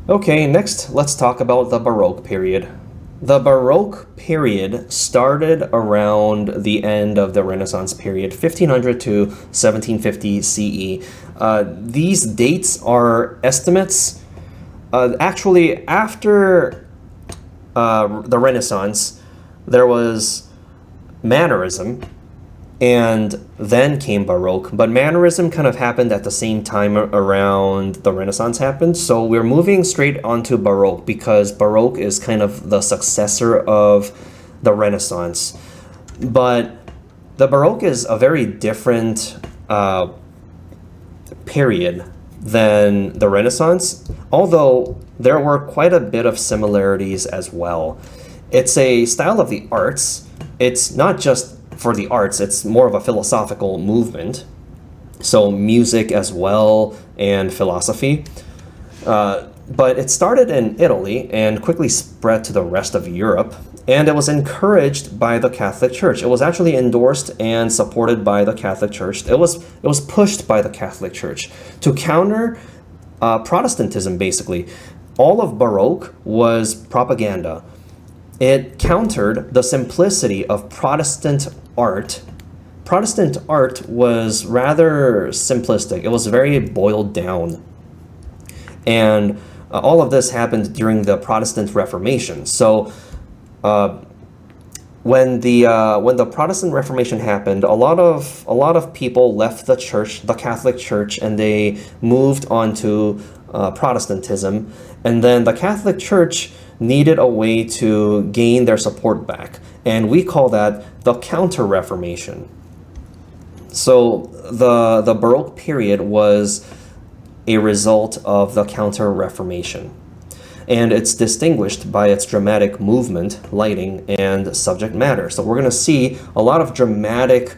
Okay, next let's talk about the Baroque period. The Baroque period started around the end of the Renaissance period, 1500 to 1750 CE. These dates are estimates. Actually, after the Renaissance, there was Mannerism, and then came Baroque. But Mannerism kind of happened at the same time around the Renaissance happened. So we're moving straight onto Baroque because Baroque is kind of the successor of the Renaissance. But the Baroque is a very different period than the Renaissance, although there were quite a bit of similarities as well. It's a style of the arts. It's not just for the arts, it's more of a philosophical movement. So music as well and philosophy. But it started in Italy and quickly spread to the rest of Europe. And it was encouraged by the Catholic Church. It was actually endorsed and supported by the Catholic Church. It was pushed by the Catholic Church to counter Protestantism, basically. All of Baroque was propaganda. It countered the simplicity of Protestant art. Protestant art was rather simplistic. It was very boiled down. And all of this happened during the Protestant Reformation. So when the Protestant Reformation happened, a lot of people left the church, the Catholic Church, and they moved on to Protestantism. And then the Catholic Church needed a way to gain their support back. And we call that the Counter-Reformation. So the Baroque period was a result of the Counter-Reformation. And it's distinguished by its dramatic movement, lighting, and subject matter. So we're going to see a lot of dramatic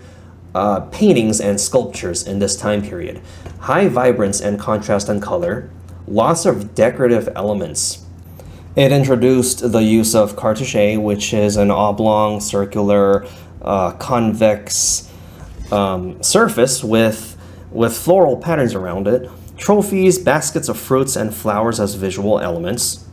paintings and sculptures in this time period. High vibrance and contrast in color, lots of decorative elements. It introduced the use of cartouche, which is an oblong, circular, convex surface with floral patterns around it, trophies, baskets of fruits and flowers as visual elements.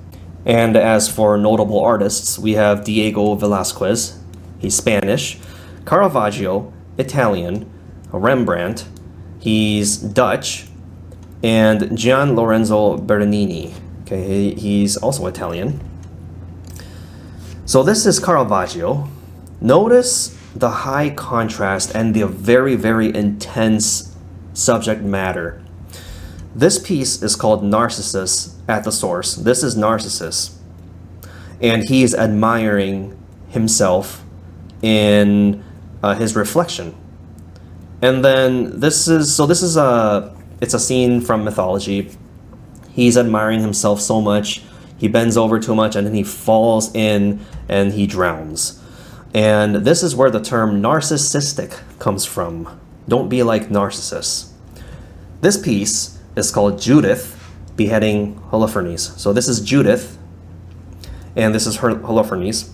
And as for notable artists, we have Diego Velázquez, he's Spanish, Caravaggio, Italian, Rembrandt, he's Dutch, and Gian Lorenzo Bernini. Okay, he's also Italian. So this is Caravaggio. Notice the high contrast and the very, very intense subject matter. This piece is called Narcissus at the source. This is Narcissus. And he's admiring himself in his reflection. And then it's a scene from mythology. He's admiring himself so much, he bends over too much, and then he falls in and he drowns. And this is where the term narcissistic comes from. Don't be like Narcissus. This piece is called Judith beheading Holofernes. So this is Judith, and this is Holofernes.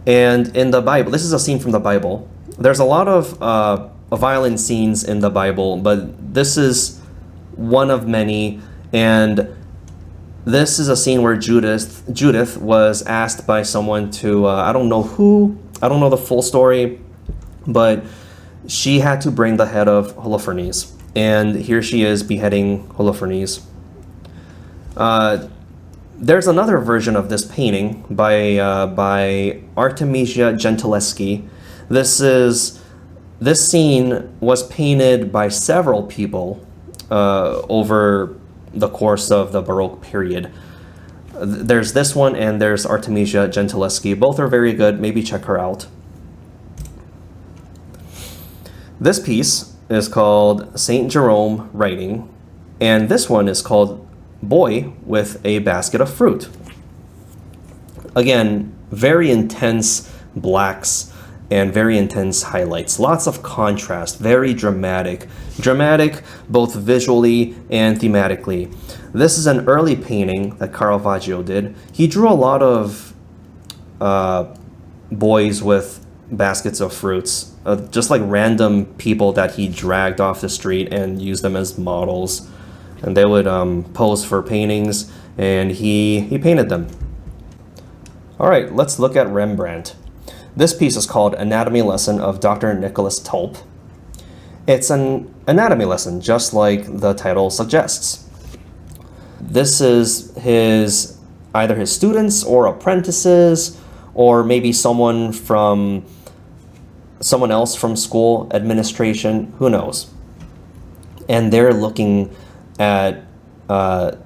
And in the Bible, this is a scene from the Bible. There's a lot of violent scenes in the Bible, but this is one of many. And this is a scene where Judith was asked by someone to, I don't know who, I don't know the full story, but she had to bring the head of Holofernes. And here she is beheading Holofernes. There's another version of this painting by Artemisia Gentileschi. This scene was painted by several people over the course of the Baroque period. There's this one and there's Artemisia Gentileschi. Both are very good. Maybe check her out. This piece is called Saint Jerome Writing, and this one is called Boy with a Basket of Fruit. Again, very intense blacks and very intense highlights. Lots of contrast, very dramatic. Dramatic both visually and thematically. This is an early painting that Caravaggio did. He drew a lot of boys with baskets of fruits, just like random people that he dragged off the street and used them as models. and they would pose for paintings, and he painted them. All right, let's look at Rembrandt. This piece is called Anatomy Lesson of Dr. Nicholas Tulp. It's an anatomy lesson, just like the title suggests. This is either his students or apprentices, or maybe someone else from school administration, who knows. And they're looking at the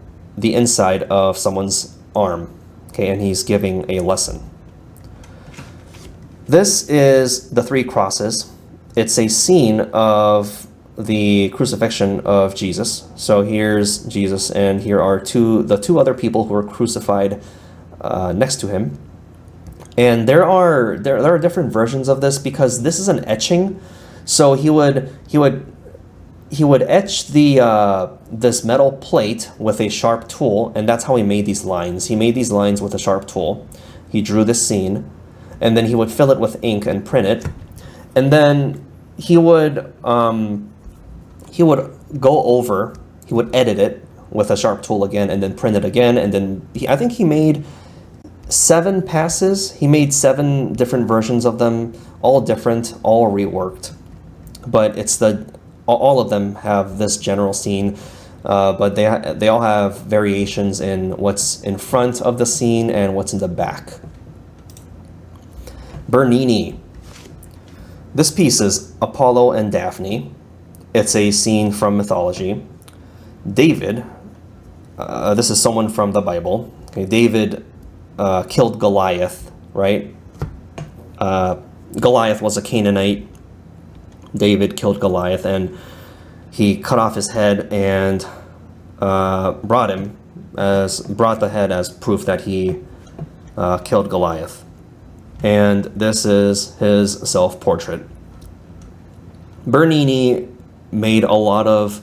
inside of someone's arm, okay, and he's giving a lesson. This is the three crosses. It's a scene of the crucifixion of Jesus. So here's Jesus, and here are the two other people who were crucified next to him. And there are different versions of this, because this is an etching. So he would etch this metal plate with a sharp tool, and that's how he made these lines. He made these lines with a sharp tool. He drew this scene, and then he would fill it with ink and print it, and then he would edit it with a sharp tool again, and then print it again, and then I think he made 7 passes. He made 7 different versions of them, all different, all reworked. But all of them have this general scene, but they all have variations in what's in front of the scene and what's in the back. Bernini. This piece is Apollo and Daphne. It's a scene from mythology. David, this is someone from the Bible. Okay, David killed Goliath, right? Goliath was a Canaanite. David killed Goliath, and he cut off his head and brought the head as proof that he killed Goliath. And this is his self-portrait. Bernini made a lot of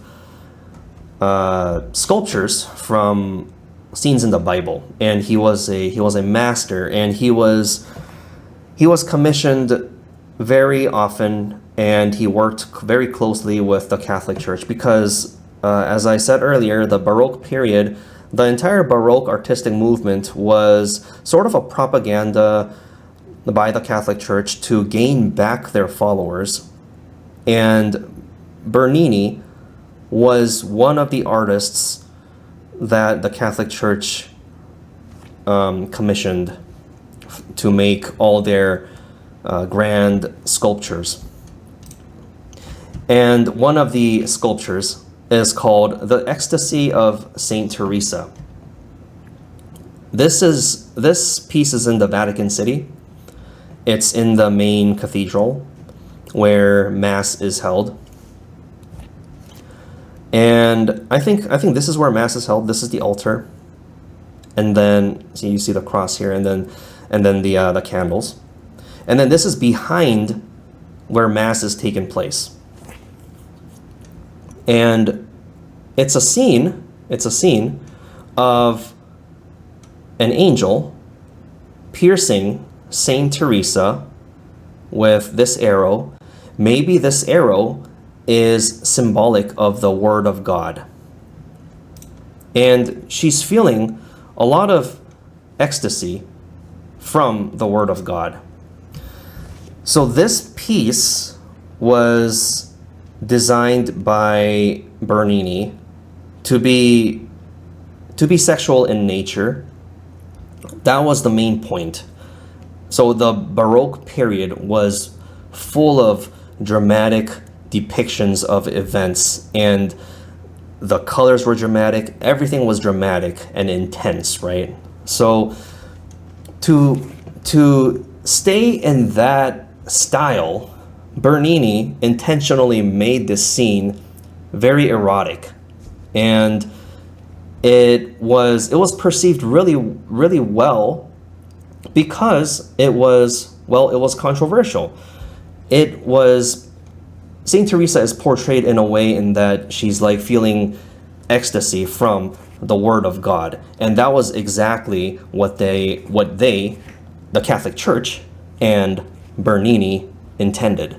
sculptures from scenes in the Bible, and he was a master, and he was commissioned very often, and he worked very closely with the Catholic Church because, as I said earlier, the Baroque period, the entire Baroque artistic movement was sort of a propaganda by the Catholic Church to gain back their followers. And Bernini was one of the artists that the Catholic Church commissioned to make all their grand sculptures. And one of the sculptures is called The Ecstasy of Saint Teresa. This piece is in the Vatican City. It's in the main cathedral where Mass is held. And I think this is where Mass is held. This is the altar. And then so you see the cross here, and then the candles. And then this is behind where Mass is taking place. And it's a scene of an angel piercing Saint Teresa with this arrow. Maybe this arrow is symbolic of the Word of God. And she's feeling a lot of ecstasy from the Word of God. So this piece was designed by Bernini to be sexual in nature. That was the main point. So the Baroque period was full of dramatic depictions of events, and the colors were dramatic. Everything was dramatic and intense, right? So to stay in that style, Bernini intentionally made this scene very erotic, and it was perceived really, really well because it was controversial. Saint Teresa is portrayed in a way in that she's like feeling ecstasy from the Word of God, and that was exactly what the Catholic Church and Bernini intended.